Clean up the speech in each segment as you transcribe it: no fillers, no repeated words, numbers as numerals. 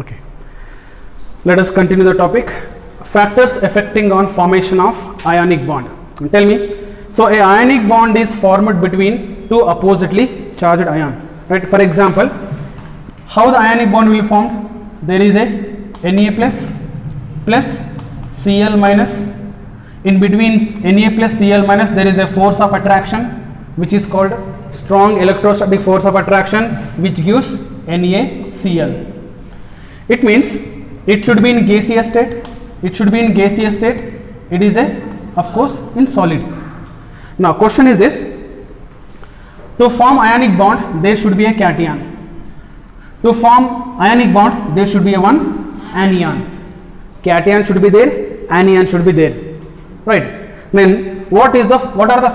Okay, let us continue the topic. Factors affecting on formation of ionic bond. Tell me, so a ionic bond is formed between two oppositely charged ion, right? For example, how the ionic bond will be formed? There is a Na plus Cl minus. In between Na plus Cl minus there is a force of attraction which is called strong electrostatic force of attraction, which gives NaCl. It means it should be in gaseous state. It should be in gaseous state. It is of course in solid. Now question is this: to form ionic bond there should be a cation. To form ionic bond there should be a one anion. Cation should be there, anion should be there, right? Then what are the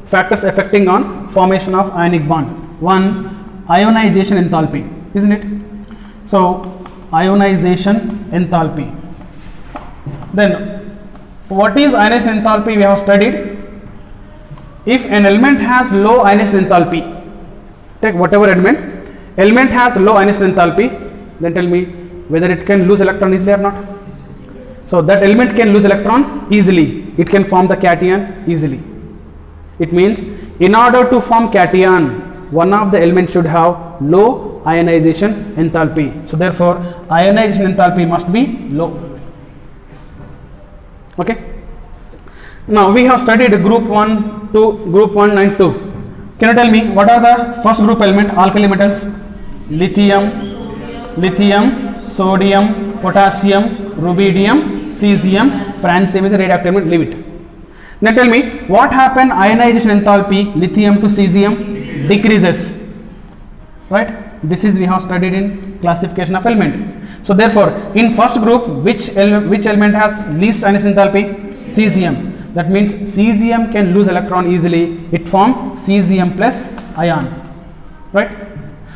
factors affecting on formation of ionic bond? One, ionization enthalpy, isn't it? So ionization enthalpy. Then what is ionization enthalpy? We have studied. If an element has low ionization enthalpy, take whatever element has low ionization enthalpy, then tell me whether it can lose electron easily or not. So that element can lose electron easily. It can form the cation easily. It means in order to form cation, one of the elements should have low ionization enthalpy. So therefore ionization enthalpy must be low. Okay. Now we have studied group 1, 2, group 1 and 2. Can you tell me what are the first group element alkali metals? Lithium, sodium, potassium, rubidium, cesium, francium is a radioactive element. Leave it. Then tell me what happened ionization enthalpy lithium to cesium decreases, right? This is we have studied in classification of element. So therefore in first group which element has least ionization enthalpy? Cesium. That means cesium can lose electron easily. It forms cesium plus ion, right?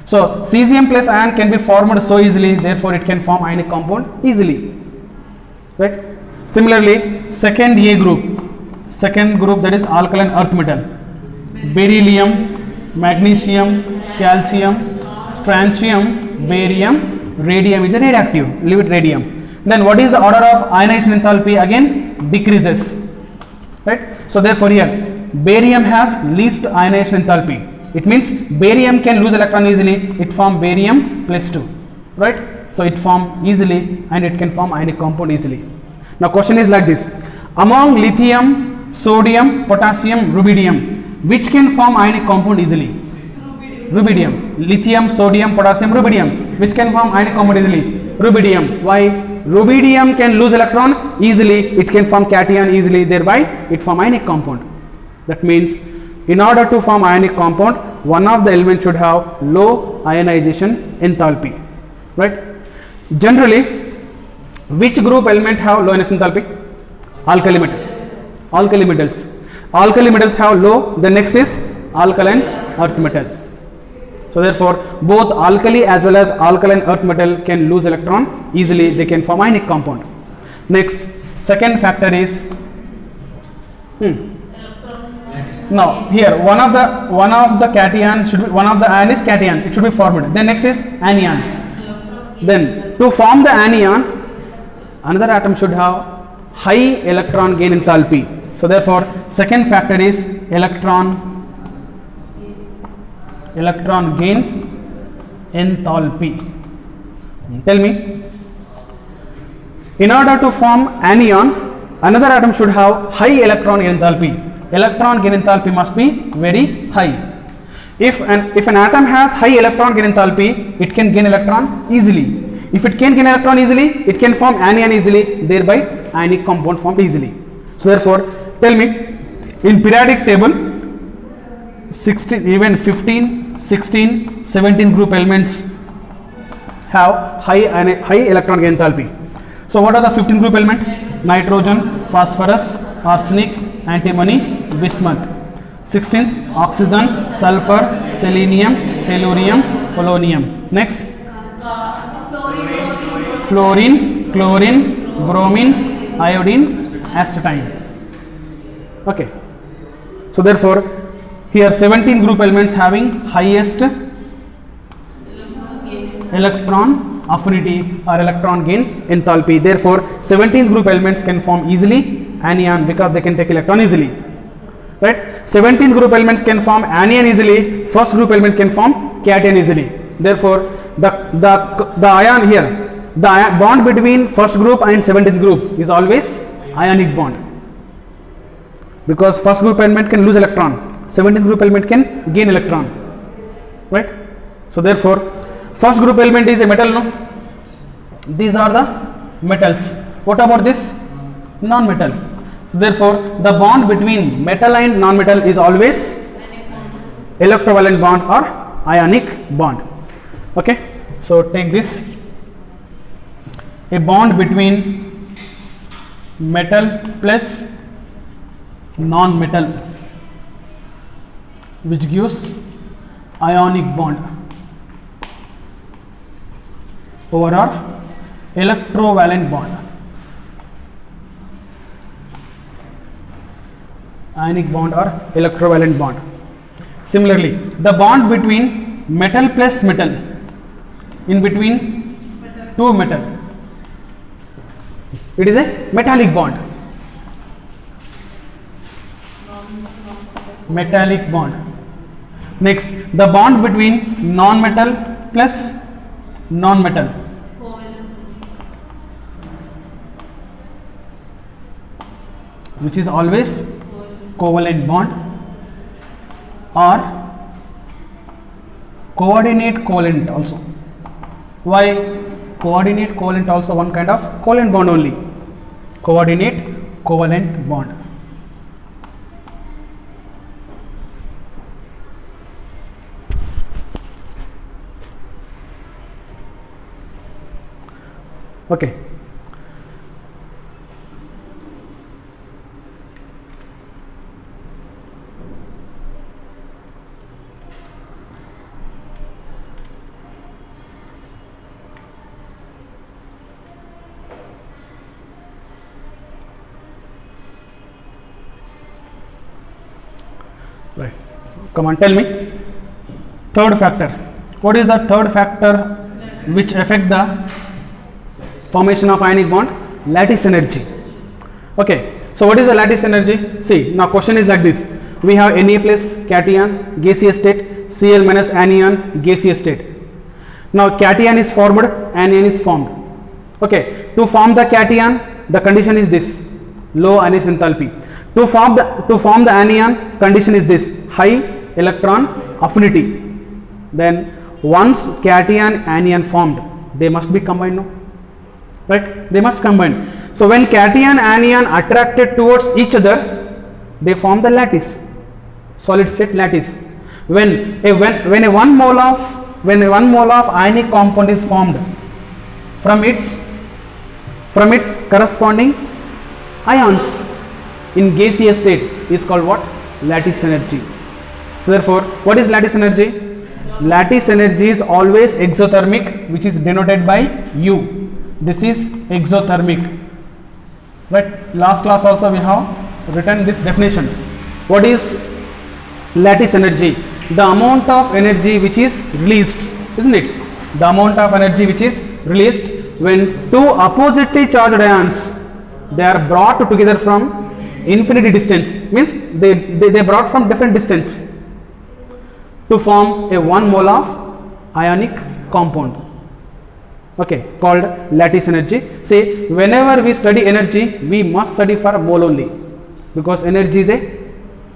So cesium plus ion can be formed so easily, therefore it can form ionic compound easily, right? Similarly, second group, that is alkaline earth metal, beryllium, magnesium, calcium, strontium, barium, radium is a radioactive. Leave it, radium. Then what is the order of ionization enthalpy? Again decreases, right? So therefore here barium has least ionization enthalpy. It means barium can lose electron easily. It form barium plus 2, right? So it form easily and it can form ionic compound easily. Now question is like this: among lithium, sodium, potassium, rubidium, which can form ionic compound easily? Rubidium. Lithium, sodium, potassium, rubidium. Which can form ionic compound easily? Rubidium. Why? Rubidium can lose electron easily. It can form cation easily. Thereby it form ionic compound. That means in order to form ionic compound, one of the elements should have low ionization enthalpy, right? Generally, which group element have low ionization enthalpy? Alkali metal. Alkali metals. Alkali metals have low. The next is alkaline earth metal. So therefore, both alkali as well as alkaline earth metal can lose electron easily. They can form ionic compound. Next, second factor is now here one of the cation should be, one of the ion is cation. It should be formed. Then next is anion. Then to form the anion, another atom should have high electron gain enthalpy. So therefore second factor is electron gain enthalpy. Tell me, in order to form anion, another atom should have high electron gain enthalpy. Electron gain enthalpy must be very high. If an atom has high electron gain enthalpy, it can gain electron easily. If it can gain electron easily, it can form anion easily, thereby ionic compound formed easily. So therefore tell me, in periodic table 16, even 15, 16, 17 group elements have high electron gain enthalpy. So what are the 15 group element? Nitrogen, phosphorus, arsenic, antimony, bismuth. 16th, oxygen, sulfur, selenium, tellurium, polonium. Next, fluorine, chlorine, bromine, iodine, astatine. Okay. So therefore here 17 group elements having highest electron affinity or electron gain enthalpy. Therefore 17th group elements can form easily anion because they can take electron easily, right? 17th group elements can form anion easily, first group element can form cation easily. Therefore the ion here, the bond between first group and 17th group is always ionic bond, because first group element can lose electron, 17th group element can gain electron, right? So therefore first group element is a metal, no? These are the metals. What about this? Non-metal. So therefore the bond between metal and non-metal is always electrovalent bond or ionic bond. Okay, so take this, a bond between metal plus non-metal which gives ionic bond over our electrovalent bond. Ionic bond or electrovalent bond. Similarly, the bond between metal plus metal, in between two metal, it is a metallic bond. Metallic bond. Next, the bond between non-metal plus non-metal, which is always covalent bond or coordinate covalent also. Why coordinate covalent? Also one kind of covalent bond only, coordinate covalent bond. Okay. Right. Come on, tell me. Third factor. What is the third factor which affect the formation of ionic bond? Lattice energy. Okay. So what is the lattice energy? See, now question is like this. We have Na plus cation, gaseous state, Cl minus anion, gaseous state. Now cation is formed, anion is formed. Okay. To form the cation, the condition is this: low ionization enthalpy. To form the anion, condition is this: high electron affinity. Then once cation anion formed, they must be combined, no? Right? They must combine. So when cation anion attracted towards each other, they form the lattice, solid state lattice. When a 1 mole of ionic compound is formed from its corresponding ions in gaseous state is called what? Lattice energy. So therefore, what is lattice energy? Lattice energy is always exothermic, which is denoted by U. This is exothermic. But last class also we have written this definition. What is lattice energy? The amount of energy which is released, isn't it? The amount of energy which is released when two oppositely charged ions, they are brought together from infinity distance, means they brought from different distance to form a 1 mole of ionic compound, okay, called lattice energy. Say, whenever we study energy, we must study for mole only, because energy is a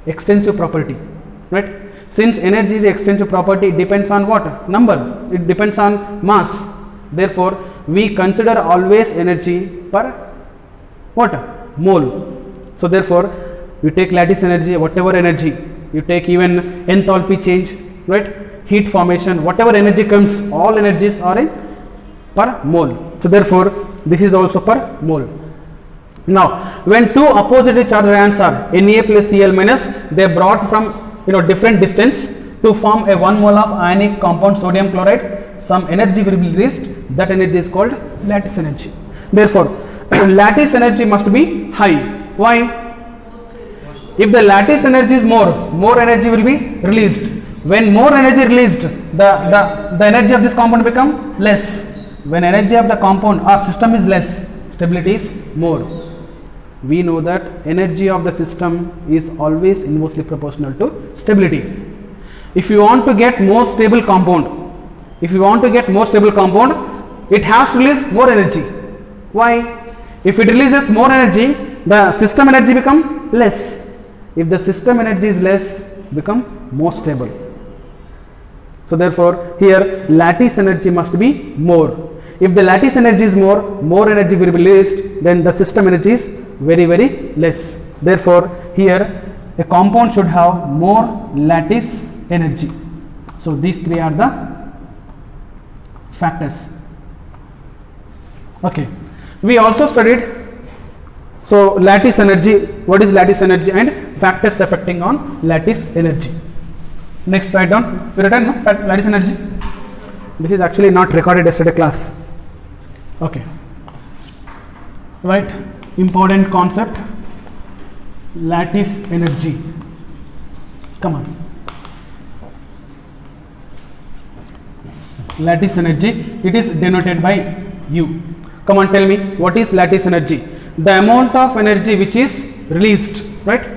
extensive property, right? Since energy is a extensive property, it depends on what? Number. It depends on mass. Therefore, we consider always energy per what? Mole. So therefore, you take lattice energy, whatever energy, you take even enthalpy change, right? Heat formation, whatever energy comes, all energies are in per mole. So therefore, this is also per mole. Now, when two oppositely charged ions are Na plus Cl minus, they are brought from different distance to form a 1 mole of ionic compound sodium chloride, some energy will be released. That energy is called lattice energy. Therefore, lattice energy must be high. Why? If the lattice energy is more energy will be released. When more energy released, the energy of this compound become less. when energy of the compound or system is less, stability is more. We know that energy of the system is always inversely proportional to stability. If you want to get more stable compound, it has to release more energy. Why? If it releases more energy, the system energy become less. If the system energy is less, become more stable. So therefore here lattice energy must be more. If the lattice energy is more energy will be released, then the system energy is very less. Therefore here a compound should have more lattice energy. So these three are the factors. Okay, we also studied so lattice energy, what is lattice energy and factors affecting on lattice energy. Next, write down, we written no? Lattice energy. This is actually not recorded yesterday class. Okay, right, important concept, lattice energy. Come on, lattice energy, it is denoted by U. Come on, tell me, what is lattice energy? The amount of energy which is released, right?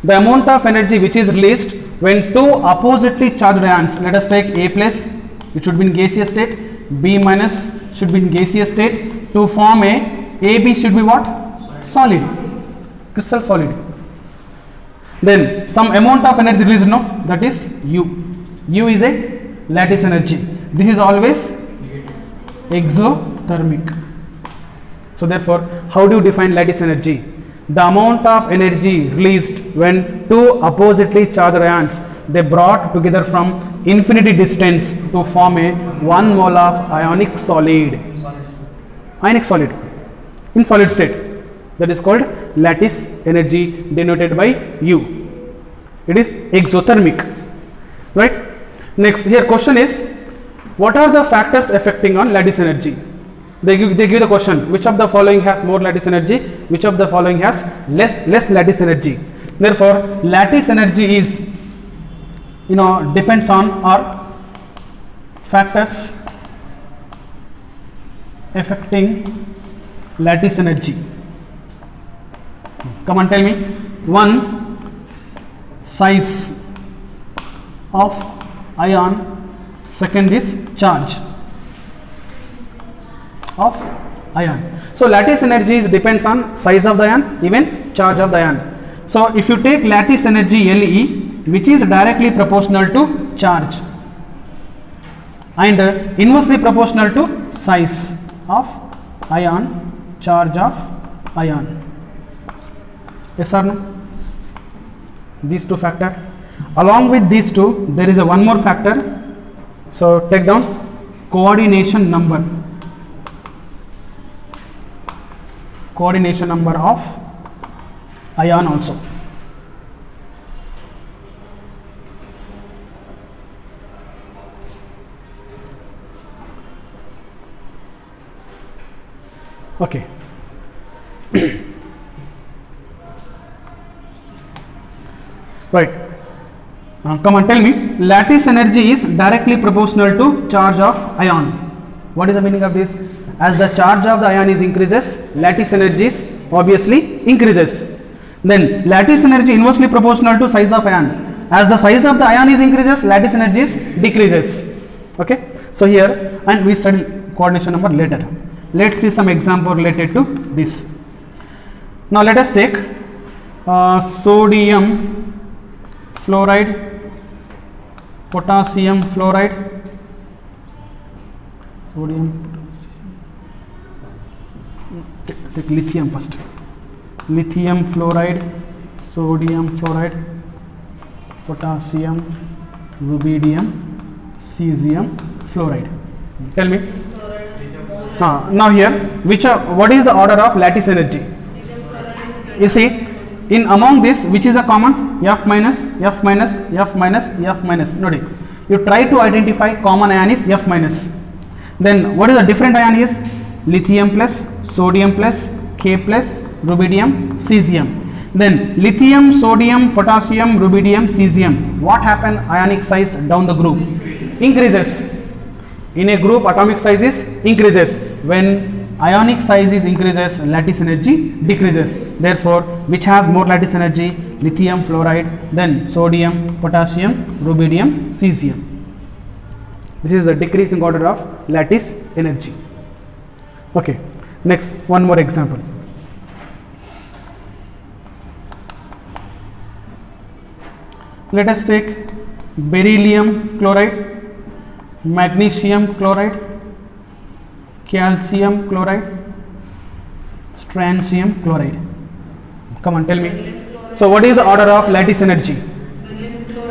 The amount of energy which is released when two oppositely charged ions, let us take A plus, it should be in gaseous state, B minus should be in gaseous state, to form AB should be what? Solid, crystal solid. Then some amount of energy released, no, that is U. U is a lattice energy. This is always exothermic. So therefore, how do you define lattice energy? The amount of energy released when two oppositely charged ions, they brought together from infinity distance to form a 1 mole of ionic solid. Ionic solid in solid state, that is called lattice energy, denoted by U. It is exothermic, right? Next, here question is, what are the factors affecting on lattice energy? They give the question, which of the following has more lattice energy, which of the following has less lattice energy. Therefore lattice energy is, depends on or factors affecting lattice energy. Come on, tell me. One, size of ion. Second is charge of ion. So lattice energy depends on size of the ion, even charge of the ion. So if you take lattice energy Le, which is directly proportional to charge and inversely proportional to size of ion, charge of ion. Yes or no? These two factors. Along with these two, there is one more factor. So take down coordination number. Coordination number of ion also. Okay. Right. Come on, tell me. Lattice energy is directly proportional to charge of ion. What is the meaning of this? As the charge of the ion is increases, lattice energy obviously increases. Then lattice energy inversely proportional to size of ion. As the size of the ion is increases, lattice energy decreases. Okay. So here, and we study coordination number later. Let's see some example related to this. Now let us take sodium fluoride, potassium fluoride, take lithium first. Lithium fluoride, sodium fluoride, potassium, rubidium, cesium fluoride. Tell me. Now here, what is the order of lattice energy? You see, in among this, which is a common? F minus, F minus, F minus, F minus. Notice, you try to identify common ion is F minus. Then what is the different ion is? Lithium plus, sodium plus, K plus, rubidium, cesium. Then lithium, sodium, potassium, rubidium, cesium. What happened? Ionic size down the group increases. In a group, atomic size is increases. When ionic size is increases, lattice energy decreases. Therefore, which has more lattice energy? Lithium fluoride, then sodium, potassium, rubidium, cesium. This is the decreasing order of lattice energy. Okay, next one more example. Let us take beryllium chloride, magnesium chloride, calcium chloride, strontium chloride. Come on, tell me. So what is the order of lattice energy?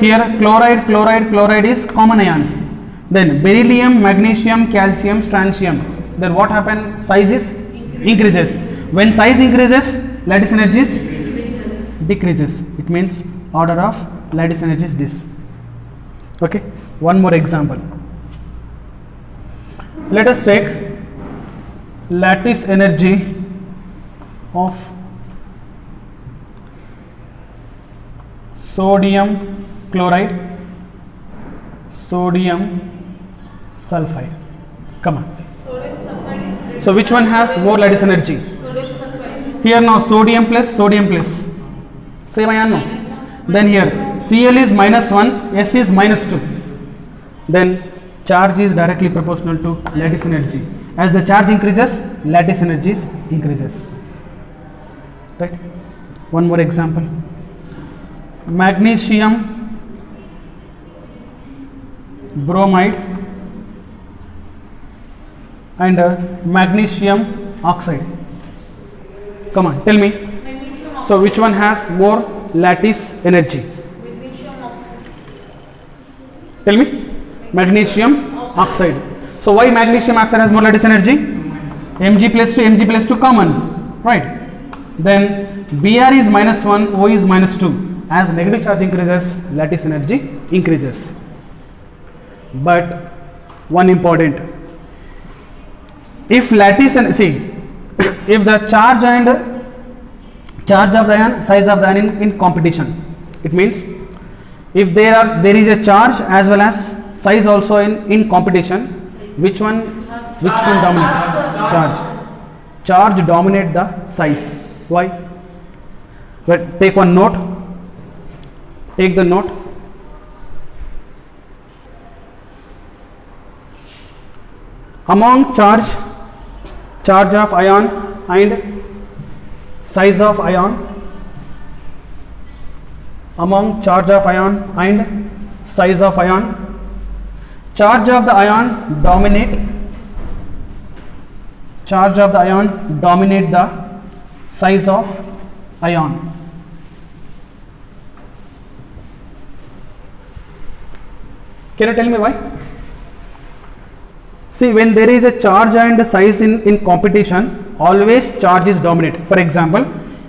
Here chloride is common ion. Then beryllium, magnesium, calcium, strontium. Then what happens? Size is increases. When size increases, lattice energy is decreases. It means order of lattice energy is this. Okay, one more example. Let us take lattice energy of sodium chloride, sodium sulfide. Come on. So which one has more lattice energy? Here now sodium plus. Same ion no? Then here Cl is -1, S is -2. Then charge is directly proportional to lattice energy. As the charge increases, lattice energy increases. Right? One more example. Magnesium bromide and magnesium oxide. Come on, tell me. So which one has more lattice energy? Tell me. Magnesium oxide. So why magnesium oxide has more lattice energy? Mg+2 common, right? Then Br is -1, O is -2. As negative charge increases, lattice energy increases. But one important, if lattice and if the charge of the ion, size of the ion in competition, it means if there is a charge as well as size also in competition, which one dominates? Charge dominate the size. Why? But take one note. Take the note. Among charge of ion and size of ion, among charge of ion and size of ion, charge of the ion dominate the size of ion. Can you tell me why? See, when there is a charge and size in competition, always charge is dominate. For example,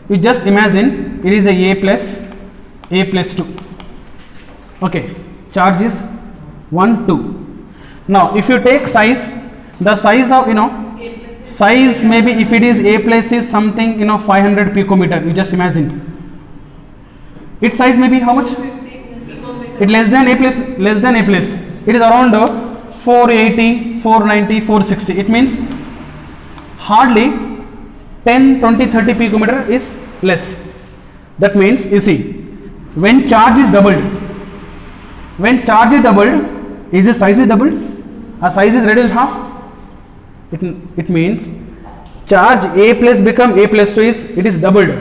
you just imagine it is a plus 2. Okay, charge is 1, 2. Now, if you take size, the size of size maybe if it is A plus is something 500 picometer. You just imagine. Its size may be how much? It less than A plus. It is around 480, 490, 460. It means hardly 10, 20, 30 picometer is less. That means you see, when charge is doubled, is the size is doubled? A size is reduced half. It means charge A plus become A plus 2 it is doubled,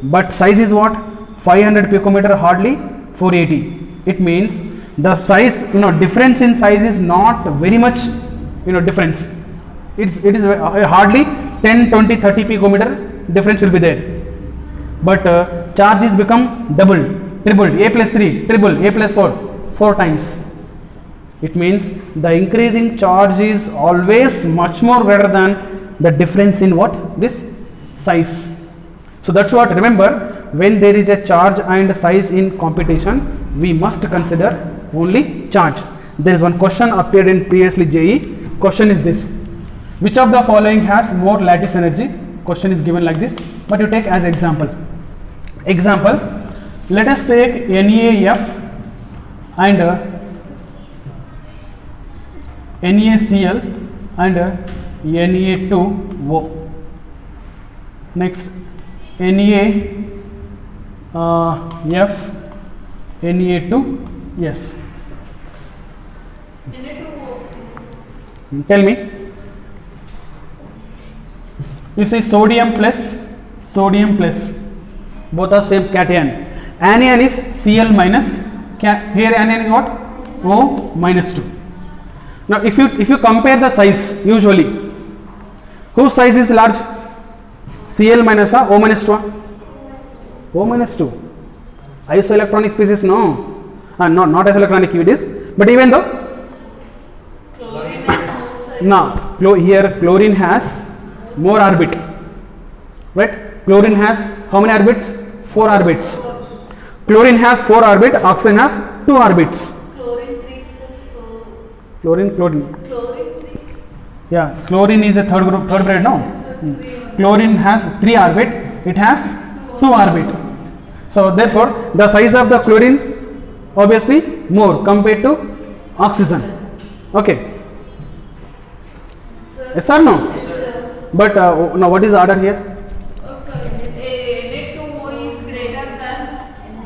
but size is what? 500 picometer, hardly 480. It means the size, difference in size is not very much, difference. It is hardly 10, 20, 30 picometer difference will be there. But charge is become doubled, tripled, A plus 3, triple, A plus 4 times. It means the increasing charge is always much more greater than the difference in what? This size. So that's what, remember, when there is a charge and size in competition, we must consider only charge. There is one question appeared in previously JE. Question is this: which of the following has more lattice energy? Question is given like this, but you take as example. Example, let us take NaF and NaCl and Na2O. Next NaF, Na2S. Tell me. You see sodium plus, both are same cation. Anion is Cl minus, here anion is what? O minus 2. Now if you compare the size, usually whose size is large? Cl minus O minus 2? O minus 2. Isoelectronic species, no. Not isoelectronic it is, but even though now here chlorine has more orbit, right? Chlorine has how many orbits? 4 orbits. Chlorine has 4 orbit, oxygen has 2 orbits. Chlorine. Yeah, chlorine is a third grade, no? Chlorine has 3 orbit, it has 2 orbit. So therefore the size of the chlorine obviously more compared to oxygen. Okay. Yes or no? Yes, but now what is the order here? Na2O is greater than.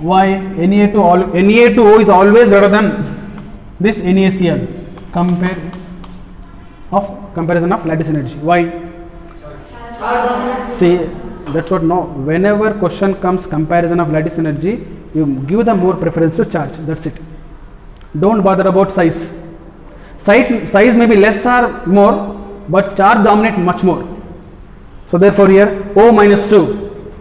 Why? Na2O is always greater than this NaCl. Comparison of lattice energy. Why? See, that's what no. Whenever question comes comparison of lattice energy, you give the more preference to charge. That's it. Don't bother about size. Size may be less or more, but charge dominate much more. So therefore here O minus 2,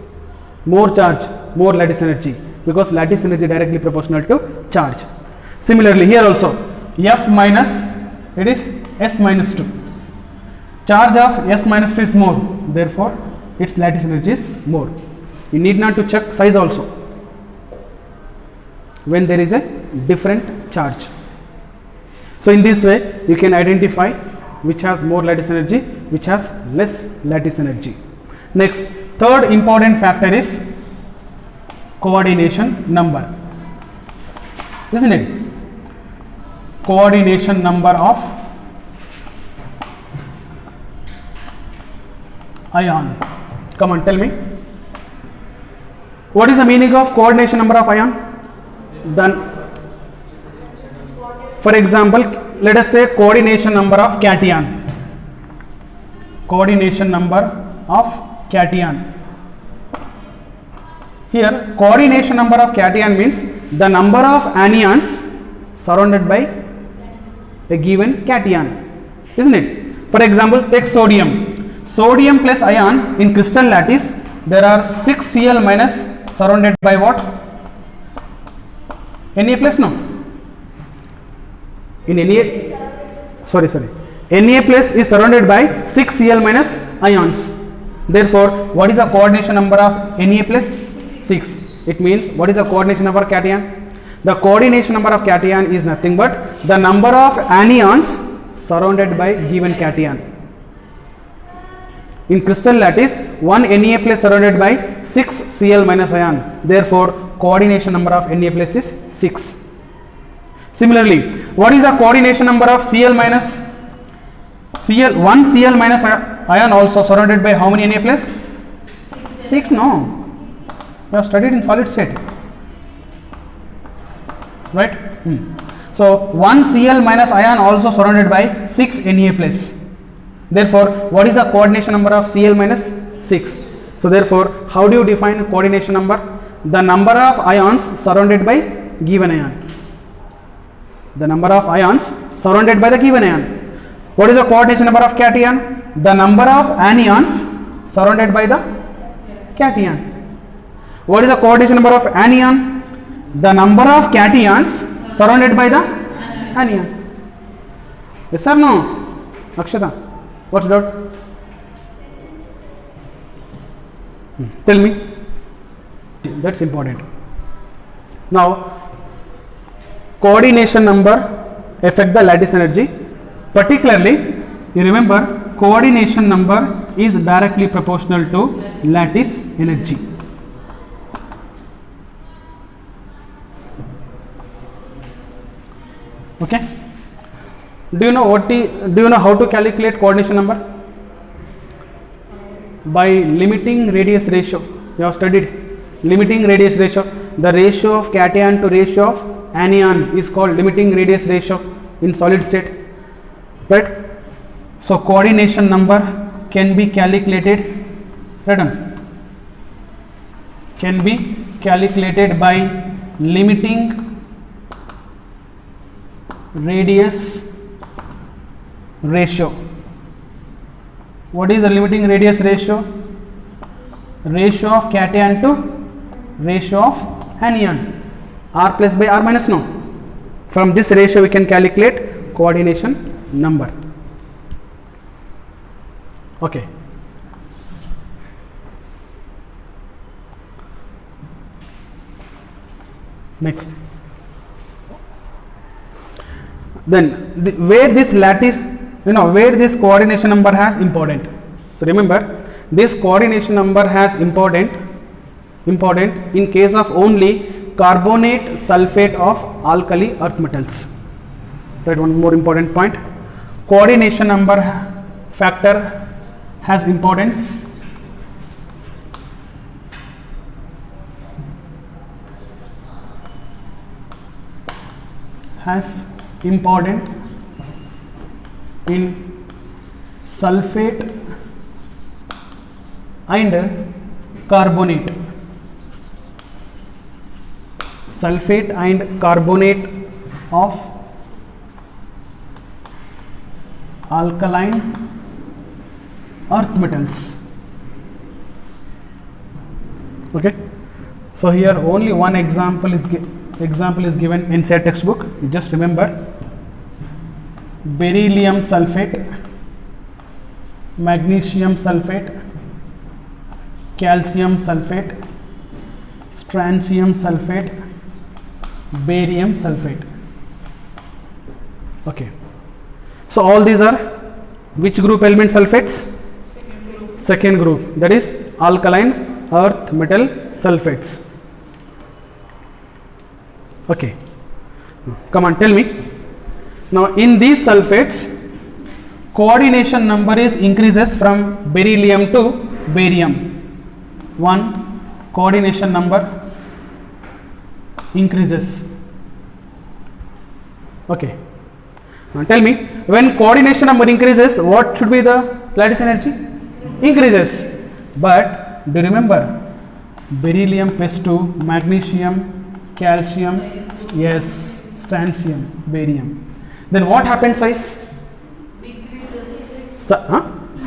more charge, more lattice energy, because lattice energy directly proportional to charge. Similarly here also F minus, it is S minus 2. Charge of S minus 2 is more, therefore its lattice energy is more. You need not to check size also when there is a different charge. So in this way you can identify which has more lattice energy, which has less lattice energy. Next, third important factor is coordination number, isn't it? Coordination number of ion. Come on, tell me. What is the meaning of coordination number of ion? Then, for example, let us take coordination number of cation. Coordination number of cation. Here, coordination number of cation means the number of anions surrounded by a given cation, isn't it? For example, take sodium. Sodium plus ion in crystal lattice, there are 6 Cl minus surrounded by what? Na plus, no? In Na, Na plus is surrounded by 6 Cl minus ions. Therefore, what is the coordination number of Na plus? 6. It means what is the coordination number of cation? The coordination number of cation is nothing but the number of anions surrounded by given cation. In crystal lattice, 1 Na plus surrounded by 6 Cl minus ion. Therefore, coordination number of Na plus is 6. Similarly, what is the coordination number of Cl minus? 1 Cl minus ion also surrounded by how many Na plus? 6, no. You have studied in solid state, right? So 1 Cl minus ion also surrounded by 6 Na plus. Therefore, what is the coordination number of Cl minus? 6. So therefore, how do you define coordination number? The number of ions surrounded by given ion. The number of ions surrounded by the given ion. What is the coordination number of cation? The number of anions surrounded by the cation. What is the coordination number of anion? The number of cations surrounded by the anion. Yes or no? Akshata, what's that? Tell me. That's important. Now, coordination number affect the lattice energy. Particularly, you remember coordination number is directly proportional to lattice energy. Okay. Do you know how to calculate coordination number? By limiting radius ratio. You have studied limiting radius ratio. The ratio of cation to ratio of anion is called limiting radius ratio in solid state, right? So coordination number can be calculated, right on, can be calculated by limiting radius ratio. What is the limiting radius ratio? Ratio of cation to ratio of anion, r plus by r minus, no. From this ratio we can calculate coordination number. Okay. Next. Then where this lattice, where this coordination number has important. So remember, this coordination number has important in case of only carbonate sulfate of alkali earth metals. Right, one more important point. Coordination number factor has importance in sulfate and carbonate. Sulfate and carbonate of alkaline earth metals. Okay, so here only one example is given inside textbook. You just remember beryllium sulfate, magnesium sulfate, calcium sulfate, strontium sulfate, barium sulfate. Okay, so all these are which group element sulfates? Second group, that is alkaline earth metal sulfates. Okay, come on, tell me. Now in these sulfates, coordination number is increases from beryllium to barium. One, coordination number increases. Okay, now tell me, when coordination number increases, what should be the lattice energy? Increases. But do you remember beryllium plus 2, magnesium, calcium, yes, strontium, barium. Then what happens, size?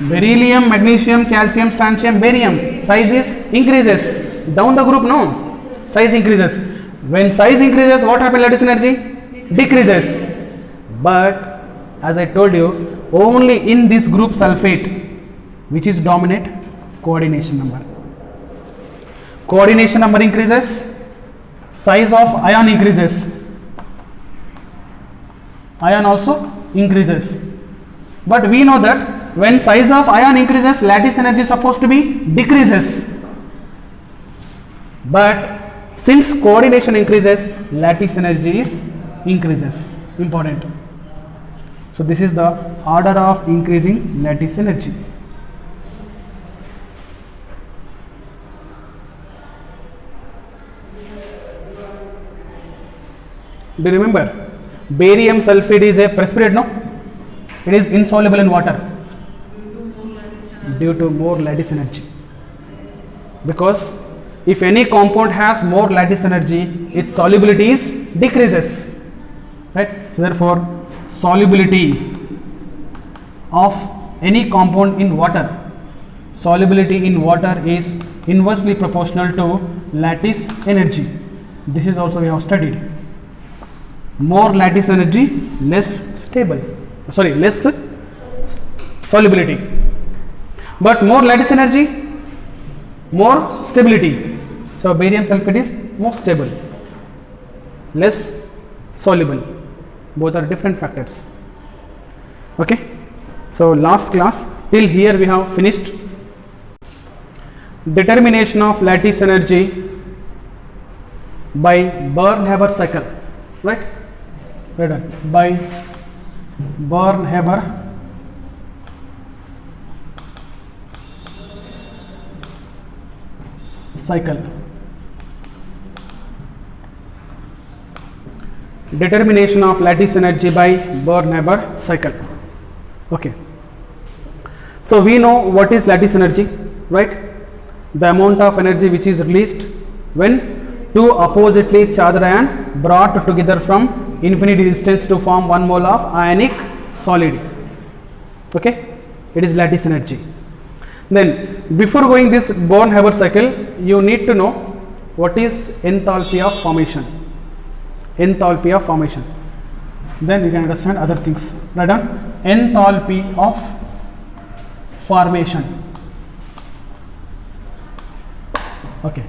Beryllium, magnesium, calcium, strontium, barium. Size is increases. Down the group, no. Size increases. When size increases, what happens? Lattice energy decreases. But as I told you, only in this group sulfate, which is dominant, coordination number. Coordination number increases. Size of ion increases. Ion also increases. But we know that when size of ion increases, lattice energy is supposed to be decreases. But since coordination increases, lattice energy is increases. Important. So this is the order of increasing lattice energy. Do you remember? Barium sulfate is a precipitate, no? It is insoluble in water due to more lattice energy. Because if any compound has more lattice energy, its solubility is decreases. Right? So therefore, solubility of any compound in water, solubility in water is inversely proportional to lattice energy. This is also we have studied. More lattice energy, less stable. Sorry, less solubility. But more lattice energy, more stability. So barium sulfate is more stable, less soluble. Both are different factors. Okay. So last class till here we have finished. Determination of lattice energy by Barnn-Haber cycle. Right? Right on. By Born-Haber cycle. Determination of lattice energy by Born-Haber cycle. Okay. So we know what is lattice energy, right? The amount of energy which is released when two oppositely charged ions brought together from infinity distance to form 1 mole of ionic solid. Okay, it is lattice energy. Then before going this Born-Haber cycle, you need to know what is enthalpy of formation. Enthalpy of formation. Then you can understand other things. Write down enthalpy of formation. Okay.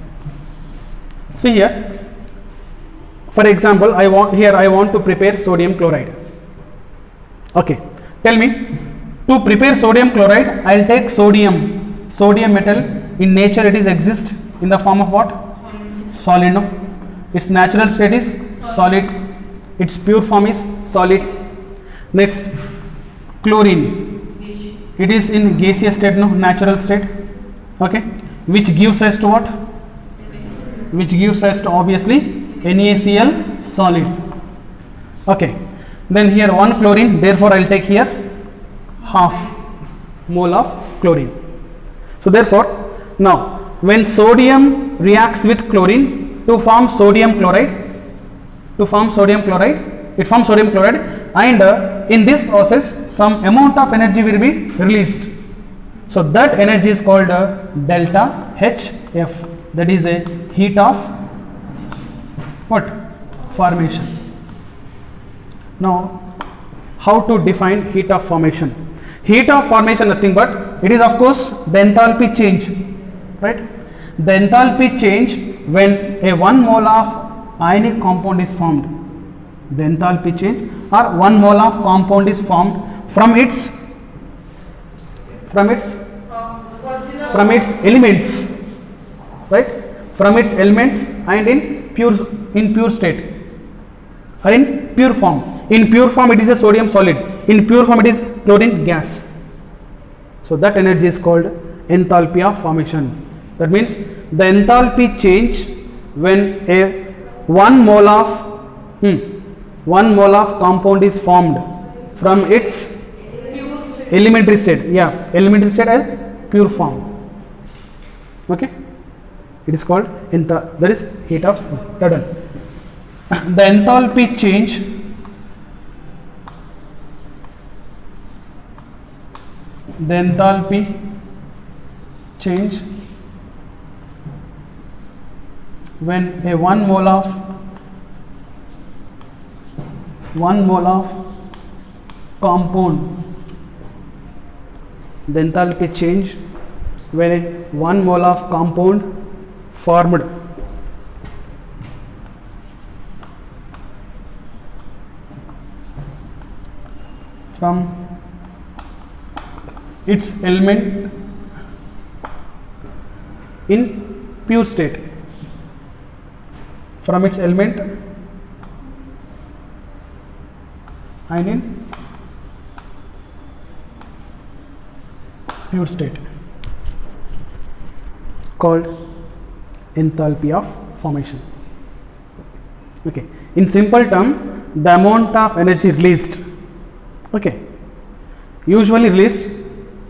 See here. For example, I want to prepare sodium chloride. Okay. Tell me, to prepare sodium chloride, I will take sodium. Sodium metal in nature it is exist in the form of what? Solid. No? Its natural state is solid. Its pure form is solid. Next, chlorine. It is in gaseous state, no? Natural state. Okay. Which gives rise to what? Which gives rise to obviously NaCl solid. Okay. Then here 1 chlorine, therefore I will take here half mole of chlorine. So therefore, now when sodium reacts with chlorine to form sodium chloride, it forms sodium chloride, and in this process some amount of energy will be released. So that energy is called delta HF. That is a heat of what? Formation. Now, how to define heat of formation? Heat of formation nothing but it is of course the enthalpy change, right? The enthalpy change when a 1 mole of ionic compound is formed. The enthalpy change or 1 mole of compound is formed from its elements, right? From its elements and in pure state or in pure form. In pure form it is a sodium solid. In pure form it is chlorine gas. So that energy is called enthalpy of formation. That means the enthalpy change when a 1 mole of compound is formed from its elementary state. Yeah, elementary state as pure form. Okay, it is called that is heat of Redon. The enthalpy change when a 1 mole of compound, the enthalpy change when a 1 mole of compound formed from its element in pure state, from its element and in pure state, called enthalpy of formation. Okay, in simple term, the amount of energy released, okay, usually released,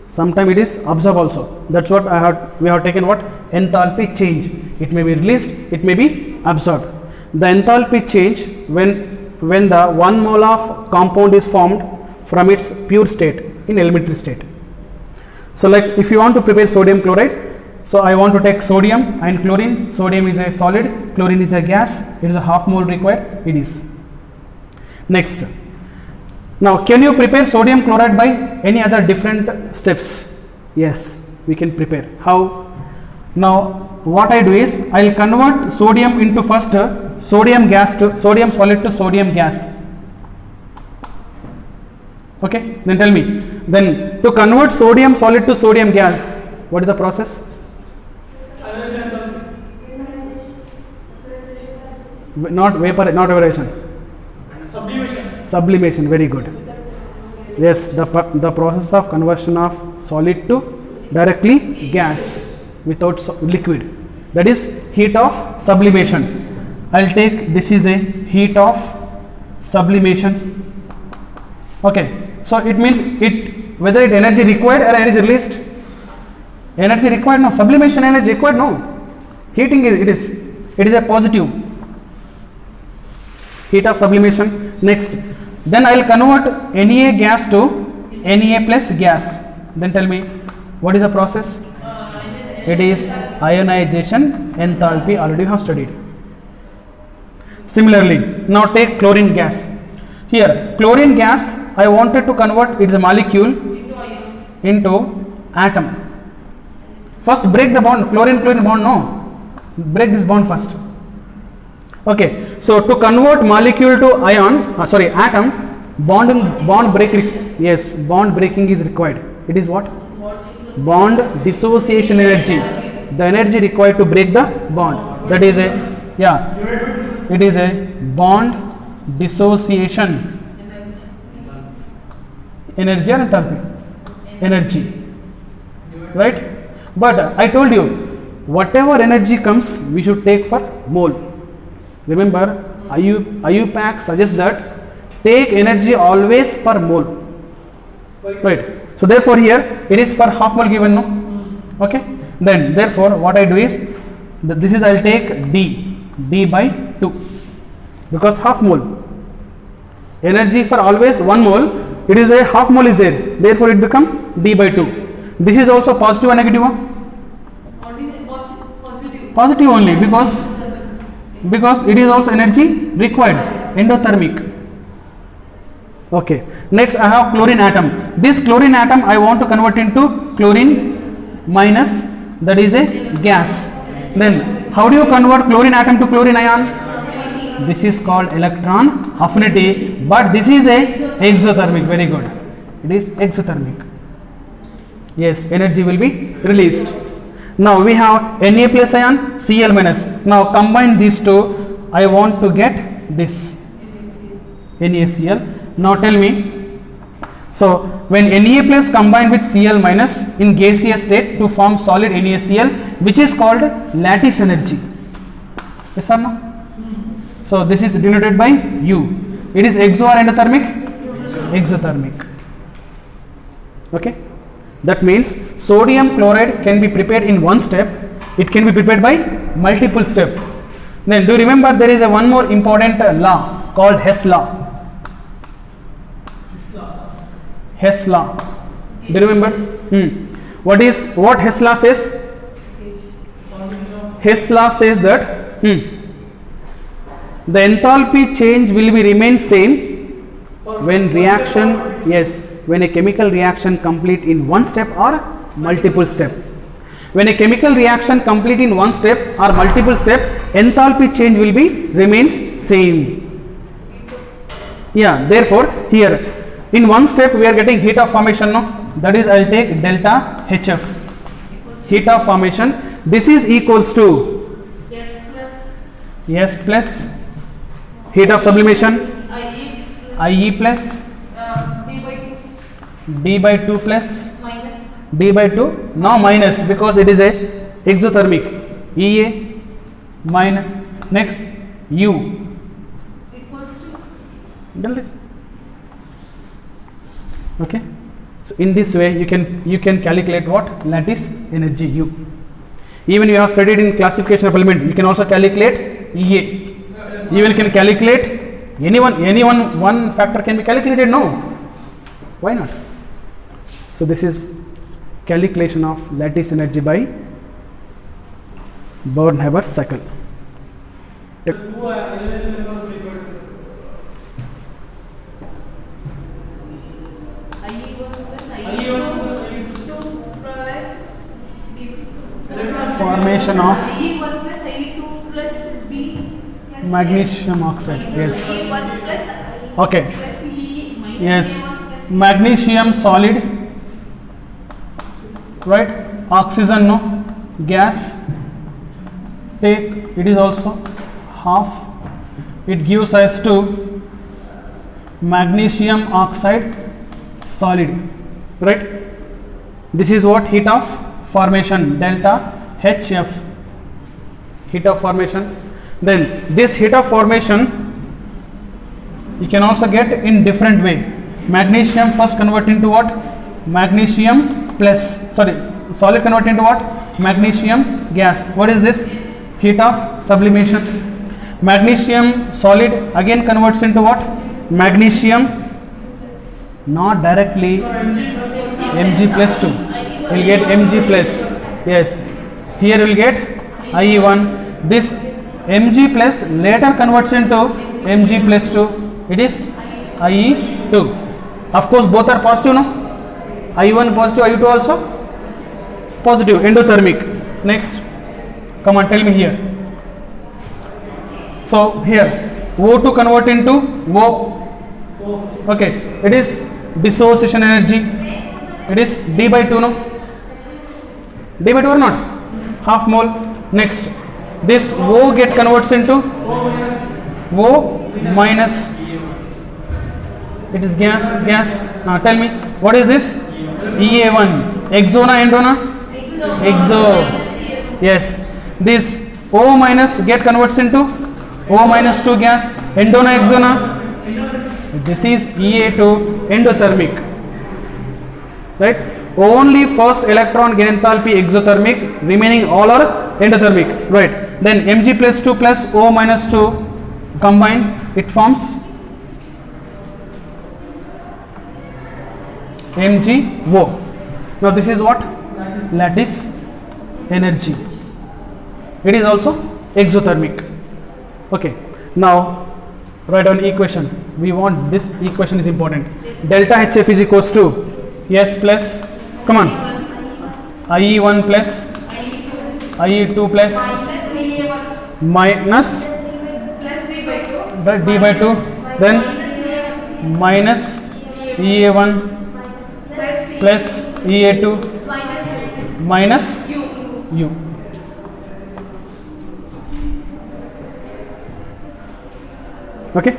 sometimes it is absorbed also. That's what we have taken what? Enthalpy change. It may be released, it may be absorbed. The enthalpy change when the 1 mole of compound is formed from its pure state in elementary state. So like if you want to prepare sodium chloride, so I want to take sodium and chlorine. Sodium is a solid, chlorine is a gas. It is a half mole required. It is. Next. Now, can you prepare sodium chloride by any other different steps? Yes, we can prepare. How? Now, what I do is I will convert sodium into first sodium solid to sodium gas. Okay, then tell me. Then to convert sodium solid to sodium gas, what is the process? Not vapor, not evaporation. Sublimation. Very good. Yes, the process of conversion of solid to directly gas without liquid, that is heat of sublimation. I'll take this is a heat of sublimation. Okay, so it means it whether it energy required or energy released. Energy required, no. Sublimation energy required, no. Heating is it is a positive heat of sublimation. Next, then I will convert Na gas to Na plus gas. Then tell me what is the process? It is ionization enthalpy, already have studied. Similarly, now take chlorine gas. Here chlorine gas I wanted to convert its molecule into atom. First break the bond, chlorine bond, no, break this bond first. Okay, so to convert molecule to atom, bond breaking, yes, bond breaking is required. It is what? Bond dissociation energy, the energy required to break the bond, that is a, yeah, it is a bond dissociation energy or enthalpy? Energy, right? But I told you, whatever energy comes, we should take for mole. Remember, IUPAC suggests that take energy always per mole. Right. So therefore, here it is per half mole given, no? Okay. Then therefore, what I do is this is I'll take D by 2 because half mole. Energy for always 1 mole. It is a half mole is there. Therefore, it become D by 2. This is also positive or negative? Positive only because it is also energy required, endothermic. Okay. Next I have chlorine atom. This chlorine atom I want to convert into chlorine minus, that is a gas. Then how do you convert chlorine atom to chlorine ion? This is called electron affinity, but this is a exothermic. Very good. It is exothermic. Yes, energy will be released. Now we have Na plus ion, Cl minus. Now combine these two, I want to get this NaCl. Now tell me, so when Na plus combined with Cl minus in gaseous state to form solid NaCl, which is called lattice energy. Yes or no? So this is denoted by U. It is exo or endothermic? Exothermic. Okay. That means sodium chloride can be prepared in one step. It can be prepared by multiple steps. Then do you remember there is a one more important law called Hess law? Hess law. Do you remember? What Hess law says? Hess law says that the enthalpy change will be remain same when reaction, yes, when a chemical reaction complete in one step or multiple step. When a chemical reaction complete in one step or multiple step, enthalpy change will be remains same. Yeah, therefore here in one step we are getting heat of formation, no? That is I'll take delta HF, heat of formation. This is equals to S plus heat of sublimation, IE plus D by 2 plus D by 2, now minus because it is a exothermic, EA minus, next U equals to, okay. So in this way you can calculate what? Lattice energy U. Even you have studied in classification of element, you can also calculate EA. Even can calculate anyone one factor can be calculated, no? Why not? So this is calculation of lattice energy by Born-Haber cycle. Formation of magnesium oxide. Yes. Okay. Yes. Magnesium solid, right? Oxygen, no, gas. Take it is also half. It gives us to magnesium oxide solid, right? This is what heat of formation, delta HF, heat of formation. Then this heat of formation you can also get in different way. Magnesium first convert into what? Magnesium plus, sorry, solid convert into what? Magnesium gas. What is this? Heat of sublimation. Magnesium solid again converts into what? Magnesium, not directly Mg plus 2. You will get Mg plus. Yes. Here you will get IE1. This Mg plus later converts into Mg plus 2. It is IE2. Of course, both are positive, no? IE1 positive, IE2 also positive, endothermic. Next, come on, tell me here. So here, O2 convert into O. Okay, it is dissociation energy. It is D by 2, no? D by 2 or not? Half mole. Next, this O get converts into O minus. It is gas. Tell me, what is this? EA1. Exona, endona? Exo. Yes. This O minus get converts into O minus 2 gas. Endona, exona? This is EA2, endothermic. Right? Only first electron gain enthalpy exothermic, remaining all are endothermic. Right? Then Mg plus 2 plus O minus 2 combined, it forms MgO. Now this is what? Lattice energy. It is also exothermic. Okay. Now write down equation. We want this equation is important. Delta HF is equals to S plus, come on, IE1 plus IE2 plus minus D by 2, then minus EA1 plus EA2 minus U. Okay.